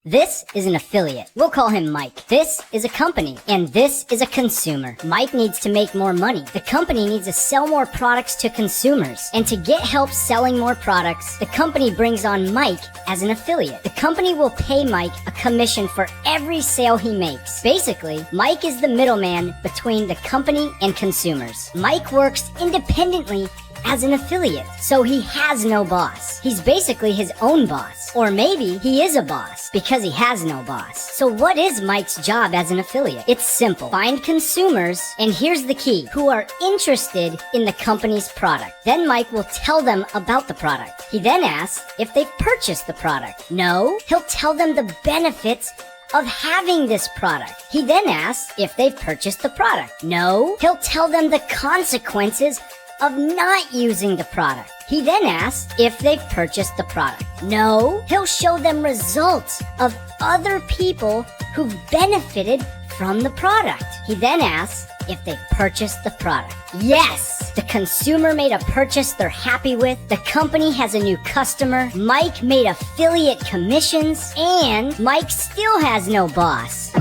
This is an affiliate. We'll call him Mike. This is a company, and this is a consumer. Mike needs to make more money. The company needs to sell more products to consumers. And to get help selling more products, the company brings on Mike as an affiliate. The company will pay Mike a commission for every sale he makes. Basically, Mike is the middleman between the company and consumers. Mike works independently as an affiliate, so he has no boss. He's basically his own boss. Or maybe he is a boss because he has no boss. So what is Mike's job as an affiliate? It's simple. Find consumers, and here's the key, who are interested in the company's product. Then Mike will tell them about the product. He then asks if they've purchased the product. No, he'll tell them the benefits of having this product. He then asks if they've purchased the product. No, he'll tell them the consequences of not using the product. He then asks if they've purchased the product. No, he'll show them results of other people who've benefited from the product. He then asks if they've purchased the product. Yes! The consumer made a purchase they're happy with, the company has a new customer, Mike made affiliate commissions, and Mike still has no boss.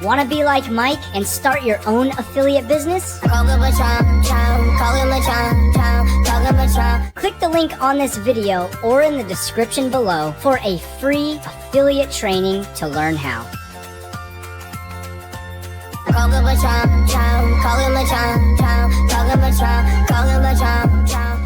Wanna be like Mike and start your own affiliate business? Click the link on this video or in the description below for a free affiliate training to learn how. Call him a chomp, chomp, call him a chomp, chomp, call him a chomp, call him a chomp, chomp.